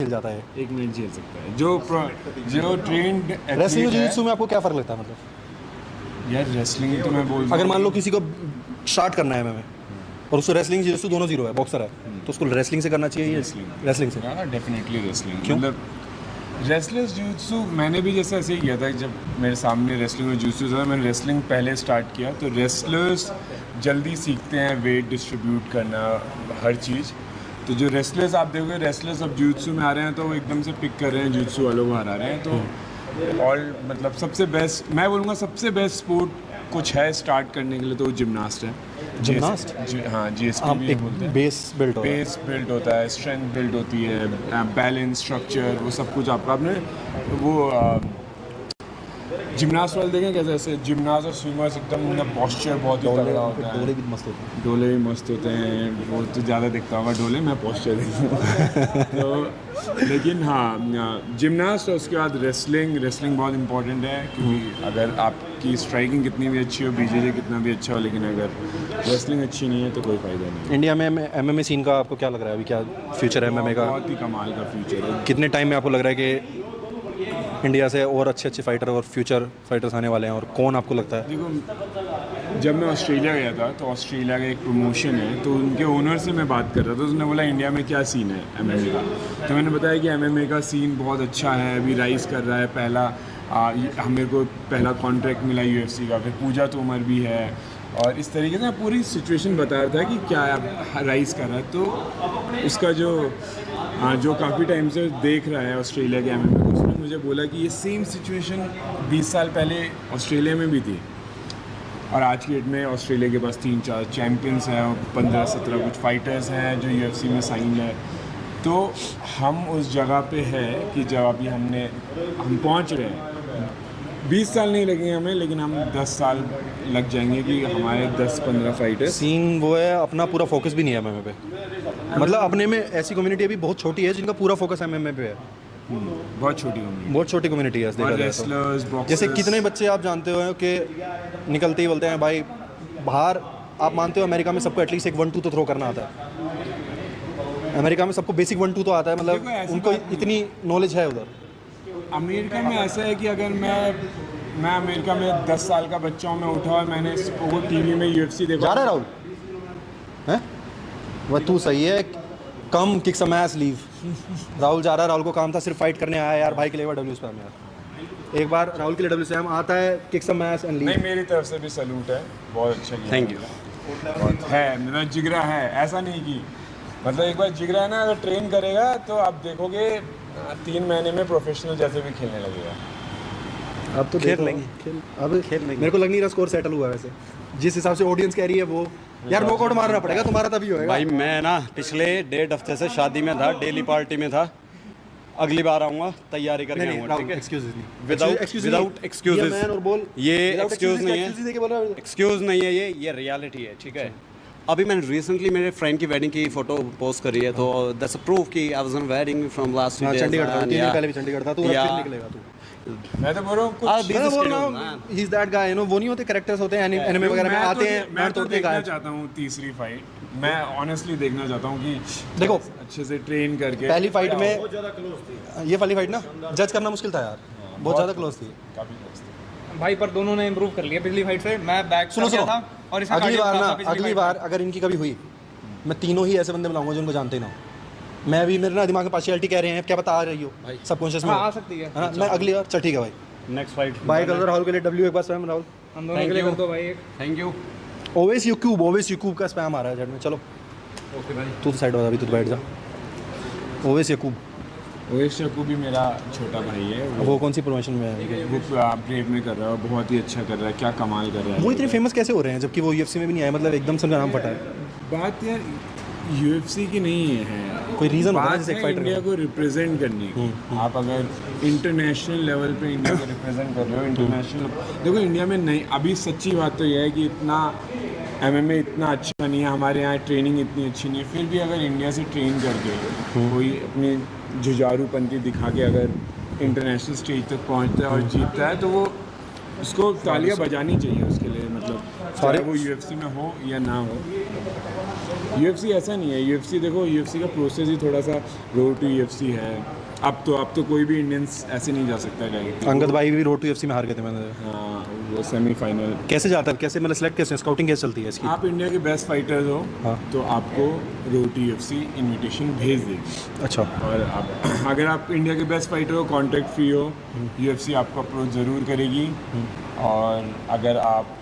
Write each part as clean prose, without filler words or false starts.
खेल जाता है? 1 मिनट झेल सकता है जो ट्रेंड रेसलिंग और जिu-jitsu में आपको क्या फ़र्क लगता है मतलब? यार रेसलिंग तो मैं बोल अगर मान लो किसी को स्टार्ट करना है MMA और उसको रेसलिंग जिu-jitsu दोनों जीरो है, बॉक्सर है, तो उसको रेसलिंग से करना चाहिए या रेसलिंग से? हाँ डेफिनेटली रेसलिंग। क्यों? मतलब रेसलर्स जिu-jitsu मैंने भी जैसे ऐसे ही किया था, जब मेरे सामने रेसलिंग और जिu-jitsu था मैंने रेसलिंग पहले स्टार्ट किया। तो रेसलर्स जल्दी सीखते हैं वेट डिस्ट्रीब्यूट करना, हर चीज़। तो जो रेसलर्स आप देखोगे, रेसलर्स अब जिu-jitsu में आ रहे हैं तो वो एकदम से पिक कर रहे हैं, जिu-jitsu वालों को हरा रहे हैं। तो ऑल मतलब सबसे बेस्ट मैं बोलूँगा, सबसे बेस्ट स्पोर्ट कुछ है स्टार्ट करने के लिए तो वो जिमनास्ट है। जिमनास्ट? हाँ GSP भी बोलते हैं। बेस बिल्ड हो बेस बिल्ड होता है, स्ट्रेंथ बिल्ड होती है, बैलेंस, स्ट्रक्चर, वो सब कुछ आपका आपने वो जिमनास्ट वाले देखें कैसे, ऐसे जिमनास्ट और स्विमर्स एकदम उनका पॉस्चर बहुत ही तगड़ा होता है। डोले भी मस्त होते हैं। डोले भी मस्त होते हैं, वो तो ज़्यादा दिखता होगा डोले, मैं पॉस्चर देखूँ तो लेकिन हाँ जिमनास्ट और उसके बाद रेसलिंग बहुत इंपॉर्टेंट है। क्योंकि अगर आपकी स्ट्राइकिंग कितनी भी अच्छी हो, BJJ कितना भी अच्छा हो, लेकिन अगर रेसलिंग अच्छी नहीं है तो कोई फ़ायदा नहीं। इंडिया में MMA सीन का आपको क्या लग रहा है अभी, क्या फ्यूचर है MMA का? बहुत ही कमाल का फ्यूचर है। कितने टाइम में आपको लग रहा है कि इंडिया से और अच्छे फाइटर और फ्यूचर फाइटर्स आने वाले हैं, और कौन आपको लगता है? देखो जब मैं ऑस्ट्रेलिया गया था तो ऑस्ट्रेलिया का एक प्रमोशन है, तो उनके ओनर से मैं बात कर रहा था, तो उसने बोला इंडिया में क्या सीन है MMA का। तो मैंने बताया कि MMA का सीन बहुत अच्छा है, अभी राइज़ कर रहा है। मेरे को पहला कॉन्ट्रैक्ट मिला UFC का, फिर पूजा तोमर भी है, और इस तरीके से पूरी सिचुएशन बता रहा था कि क्या राइज़ कर रहा है। तो उसका जो काफ़ी टाइम से देख रहा है ऑस्ट्रेलिया के MMA को, उसने मुझे बोला कि ये सेम सिचुएशन 20 साल पहले ऑस्ट्रेलिया में भी थी, और आज की डेट में ऑस्ट्रेलिया के पास 3-4 चैम्पियंस हैं और 15-17 कुछ फाइटर्स हैं जो UFC में साइन है। तो हम उस जगह पे है कि जब अभी हम पहुंच रहे हैं। 20 साल नहीं लगेंगे हमें, लेकिन हम 10 साल लग जाएंगे कि हमारे 10-15 फाइटर्स। सीन वो है, अपना पूरा फोकस भी नहीं है MMA पे। मतलब अपने में ऐसी कम्युनिटी अभी बहुत छोटी है जिनका पूरा फोकस MMA पे है। बहुत छोटी कम्युनिटी, बहुत छोटी कम्युनिटी है देखा जाए तो। रेसलर्स, बॉक्सर्स, जैसे कितने बच्चे आप जानते हो कि निकलते ही बोलते हैं भाई बाहर, आप मानते हो अमेरिका में सबको एटलीस्ट एक 1-2 तो थ्रो करना आता है। अमेरिका में सबको बेसिक 1-2 तो आता है, मतलब उनको इतनी नॉलेज है उधर। अमेरिका में ऐसा है कि अगर मैं अमेरिका में 10 साल का बच्चा हूँ, मैं उठा और मैंने वो टीवी में UFC देखा। जा रहा है राहुल हैं? वह तू सही है, कम kick some S leave. Rahul जा रहा है, राहुल को काम था सिर्फ फाइट करने आया यार, भाई के लिए डब्ल्यू स्पैम यार। एक बार राहुल के लिए डब्ल्यू स्पैम आता है, kick some ass and leave. नहीं, मेरी तरफ से भी सैल्यूट है, बहुत अच्छा किया। Thank you. बहुत है, मेरा जिगरा है, ऐसा नहीं कि मतलब एक बार जिगरा है ना, अगर ट्रेन करेगा तो आप देखोगे 3 महीने में प्रोफेशनल जैसे भी खेलने लगेगा। अब तो खेल लेंगे, अब खेल लेंगे। मेरे को लग नहीं रहा स्कोर सेटल हुआ है वैसे, जिस हिसाब से ऑडियंस कह रही है वो। यार नॉकआउट मारना पड़ेगा, तुम्हारा तभी होएगा भाई। मैं ना पिछले 1.5 हफ्ते से शादी में था, डेली पार्टी में था। अगली बार आऊँगा, तैयारी करके आऊँगा, ठीक है? एक्सक्यूज नहीं, विदाउट एक्सक्यूजेस। और बोल ये एक्सक्यूज नहीं है, एक्सक्यूज नहीं है, ये रियलिटी है, ठीक है? अभी मैंने रिसेंटली मेरे फ्रेंड की वेडिंग की फोटो पोस्ट करी है, तो दैट्स अ प्रूफ कि I was on wedding from last week. Chandigarh था, 3 दिन पहले भी चंडीगढ़ था, तू फिर निकलेगा तू। मैं तो बोल रहा हूँ कुछ मैं बोल रहा हूँ he is that guy, you know, वो नहीं होते कैरेक्टर्स होते हैं एनिमे वगैरह में आते हैं। मैं तो देखना चाहता हूँ तीसरी फाइट, मैं ऑनेस्टली देखना चाहता हूँ कि देखो अच्छे से ट्रेन करके। पहली फाइट में ये वाली फाइट ना जज करना मुश्किल था यार, बहुत ज़्यादा क्लोज थी, काफी close थी। भाई पर दोनों ने इम्प्रूव कर लिया पिछली फाइट से। मैं बैक सुनो था और इसका अगली cardio बार खराब ना, था पिछली अगली fight बार अगर इनकी कभी हुई, मैं तीनों ही ऐसे बंदे बुलाऊंगा जिनको जानते ही ना हो। मैं अभी मेरे ना दिमाग में पार्शियलिटी कह रहे हैं, क्या पता आ रही हो सबकॉन्शियस में। में हाँ, आ सकती है ना। मैं अगली बार चल ठीक है भाई, नेक्स्ट फाइट बाय कर दो राहुल के लिए डब्ल्यू एक बार स्पैम राहुल। हम दोनों के लिए कर दो भाई एक। Thank you. ओवेस यूक्यूब का स्पैम आ रहा है चैट में। चलो ओके भाई, तू तो साइड वाला, अभी तू बैठ जा। ओवेस यूक्यूब ओवेस शकू भी मेरा छोटा भाई है, वो कौन सी प्रमोशन में है? वो ब्रेव में कर रहा है, बहुत ही अच्छा कर रहा है, क्या कमाल कर रहा है। वो इतने फेमस कैसे हो रहे हैं जबकि वो UFC में भी नहीं आया, मतलब एकदम से उनका नाम फटा है? बात यार UFC की नहीं है, कोई रीजन होता है बात जैसे एक है फाइटर इंडिया को रिप्रेजेंट करने की। आप अगर इंटरनेशनल लेवल पे इंडिया को रिप्रेजेंट कर रहे हो, इंटरनेशनल देखो इंडिया में नहीं, अभी सच्ची बात तो यह है कि इतना MMA इतना अच्छा नहीं है, हमारे यहाँ ट्रेनिंग इतनी अच्छी नहीं है, फिर भी अगर इंडिया से ट्रेन करके कोई अपनी जुझारूपंती दिखा के अगर इंटरनेशनल स्टेज तक पहुँचता है और जीतता है, तो वो उसको तालियां बजानी चाहिए उसके लिए, मतलब चाहे वो UFC में हो या ना हो। UFC ऐसा नहीं है। UFC देखो, UFC का प्रोसेस ही थोड़ा सा रोड टू UFC है। अब तो कोई भी इंडियंस ऐसे नहीं जा सकता डायरेक्ट। अंगद भाई भी रोड टू UFC में हार गए थे मैंने। हाँ, वो सेमीफाइनल। कैसे जाता है, कैसे मतलब सेलेक्ट कैसे, स्काउटिंग कैसे चलती है इसकी? आप इंडिया के बेस्ट फाइटर्स हो हाँ। तो आपको रोड टू UFC इनविटेशन भेज देगी। अच्छा, और आप अगर आप इंडिया के बेस्ट फाइटर हो, कॉन्ट्रैक्ट फ्री हो, UFC आपको अप्रोच ज़रूर करेगी। और अगर आप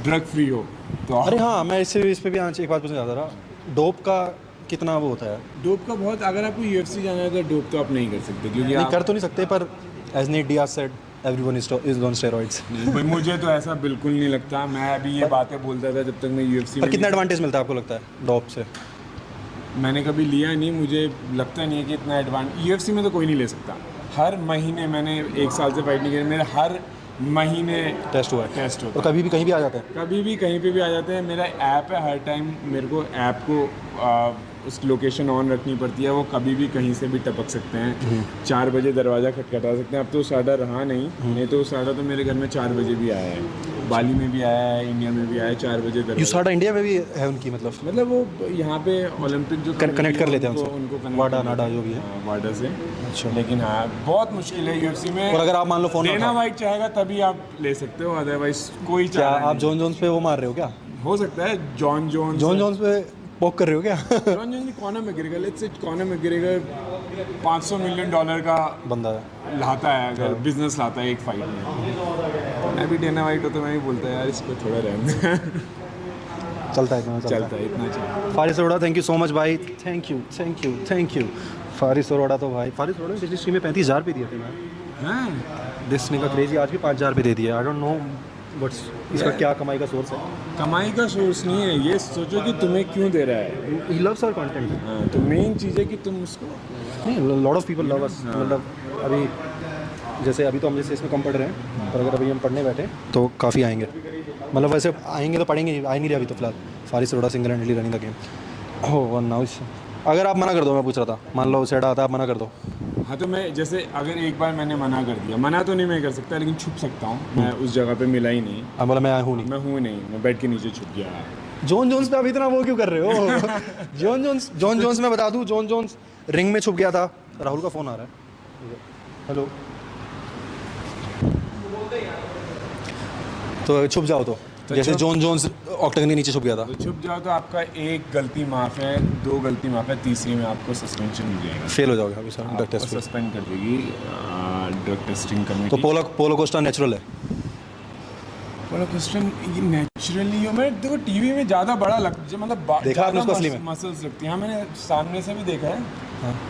ड्रग फ्री हो तो अरे हाँ, मैं इस पे भी आज एक बात पूछना चाहता था, डोप का कितना वो होता है? डोप का बहुत, अगर आपको UFC जाना है तो डोप तो आप नहीं कर सकते, क्योंकि नहीं आप कर तो नहीं सकते, पर as Nate Diaz said everyone is on steroids. भाई, मुझे तो ऐसा बिल्कुल नहीं लगता। मैं अभी ये बातें बोलता था जब तक मैं UFC पर में कितना नहीं- एडवांटेज मिलता है आपको लगता है डोप से? मैंने कभी लिया नहीं, मुझे लगता नहीं है कि इतना एडवांस। UFC में तो कोई नहीं ले सकता। हर महीने, मैंने 1 साल से फाइट नहीं करी, मेरे हर महीने टेस्ट हुआ है टेस्ट होता और है। कभी भी कहीं भी आ जाता है? कभी भी कहीं पे भी आ जाते हैं। मेरा ऐप है, हर टाइम मेरे को ऐप को उस लोकेशन ऑन रखनी पड़ती है। वो कभी भी कहीं से भी टपक सकते हैं। 4 बजे दरवाज़ा खटखटा सकते हैं। अब तो साडा रहा नहीं तो साडा तो मेरे घर में 4 बजे भी आया है, बाली में भी आया है, इंडिया में भी आया है। 4 बजे दरवाज़ा, यूसाडा इंडिया में भी है उनकी, मतलब वो यहाँ पे ओलंपिक जो कनेक्ट कर लेते हैं उनको उनसे, connect वाडा कर नाडा लेते जो भी है। हैं। हाँ, वाडा से। अच्छा। लेकिन हाँ, बहुत मुश्किल है UFC में। और अगर आप मान लो फोन डेना वाइट चाहेगा तभी आप ले सकते हो, अदरवाइज कोई क्या चाह आप जॉन जोन्स पे वो मार रहे हो क्या? हो सकता है जॉन जॉन पे पोक कर रहे हो क्या? Jon Jones Conor McGregor, let's say Conor McGregor $500 million का बंदा है। लाता है, अगर बिजनेस लाता है एक फाइट में। मैं भी डेना वाइट हो तो मैं भी बोलता है यार इसको थोड़ा रहने दे। चलता है इतना चलता है, इतना चलता है। Faris Arora, thank you so much भाई, थैंक यू। फारिस अरोड़ा तो भाई, फारिस अरोड़ा ने पिछली स्ट्रीम में 35,000 पे दिए थे ना। हाँ, दिस ने का क्रेजी आज भी 5,000 पे दे दिया। आई डोंट नो व्हाट्स इसका क्या कमाई का सोर्स है। कमाई का सोर्स नहीं है, ये सोचो कि तुम्हें क्यों दे रहा है। He loves our content. हाँ, तो मेन चीज़ है कि तुम उसको नहीं, lot of people love us. मतलब अभी जैसे अभी तो हम जैसे इसमें कम पढ़ रहे हैं, पर अगर अभी हम पढ़ने बैठे तो काफ़ी आएंगे। मतलब वैसे आएंगे तो पढ़ेंगे, आ नहीं रहे अभी तो फिलहाल। Faris Arora single हैंडली running the game. Oh one now. अगर आप मना कर दो, मैं पूछ रहा था, मान लो सेड आता है, आप मना कर दो। हाँ, तो मैं जैसे अगर एक बार मैंने मना कर दिया, मना तो नहीं मैं कर सकता, लेकिन छुप सकता हूँ। मैं उस जगह पे मिला ही नहीं, अब बोला मैं हूँ नहीं। मैं हूँ नहीं, मैं बेड के नीचे छुप गया। जॉन जोन्स पे आप इतना वो क्यों कर रहे हो? जॉन जोन्स मैं बता दूं, जॉन जोन्स रिंग में छुप गया था। राहुल का फ़ोन आ रहा है। हेलो। तो छुप जाओ तो जैसे जॉन जोन्स ऑक्टेगन के नीचे छुप गया था। तो छुप जाओ तो आपका एक गलती माफ़ है, 2 गलती माफ़ है, तीसरी में आपको सस्पेंशन मिल जाएगा। फेल हो जाओगे अभी सर ड्रग टेस्ट पे। सस्पेंड कर देगी ड्रग टेस्टिंग कमेटी। तो पोलो कोस्टा नेचुरल है। पोलो क्वेश्चन ये नेचुरली हो। मैं देखो टीवी में ज़्यादा बड़ा मतलब देखा आपने उसको असली में? मसल्स लगती हैं। हाँ, मैंने सामने से भी देखा है।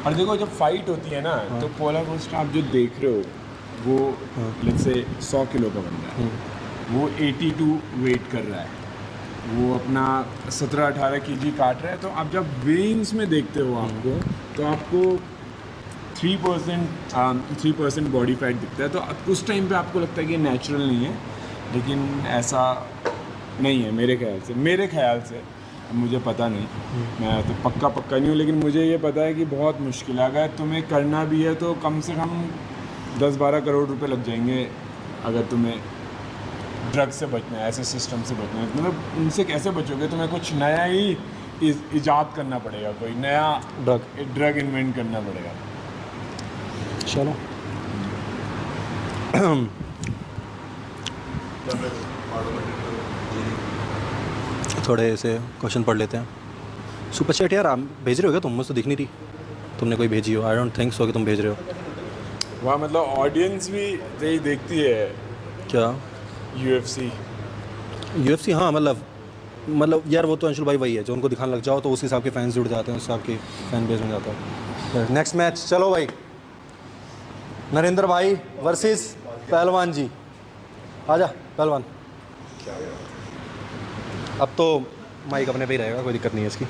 और देखो जब फाइट होती है ना, तो पोलो कोस्टा आप जो देख रहे हो वो लेट्स से 100 किलो का बंदा है, वो 82 वेट कर रहा है, वो अपना 17-18 kg काट रहा है। तो आप जब वेइंग्स में देखते हो आपको, तो आपको 3% बॉडी फैट दिखता है। तो उस टाइम पे आपको लगता है कि नेचुरल नहीं है, लेकिन ऐसा नहीं है मेरे ख्याल से। अब मुझे पता नहीं, मैं तो पक्का नहीं हूँ, लेकिन मुझे ये पता है कि बहुत मुश्किल है। अगर तुम्हें करना भी है तो कम से कम 10-12 करोड़ रुपए लग जाएंगे, अगर तुम्हें ड्रग से बचना है, ऐसे सिस्टम से बचना है। मतलब उनसे कैसे बचोगे? तुम्हें कुछ नया ही इजाद करना पड़ेगा, कोई नया ड्रग इन्वेंट करना पड़ेगा। चलो थोड़े ऐसे क्वेश्चन पढ़ लेते हैं। सुपर चैट यार आप भेज रहे हो क्या तुम? मुझे तो दिख नहीं रही तुमने कोई भेजी हो। आई डोंट थिंक सो कि तुम भेज रहे हो। वहाँ मतलब ऑडियंस भी यही देखती है क्या? UFC। हाँ, मतलब यार वो तो अंशुल भाई वही है जो उनको दिखाने लग जाओ तो उस हिसाब के फैंस जुड़ जाते हैं, उस हिसाब की फैन बेस में जाता है। नेक्स्ट मैच चलो भाई, नरेंद्र भाई वर्सेस पहलवान जी। आजा पहलवान। अब तो माइक अपने पे ही रहेगा, कोई दिक्कत नहीं है इसकी।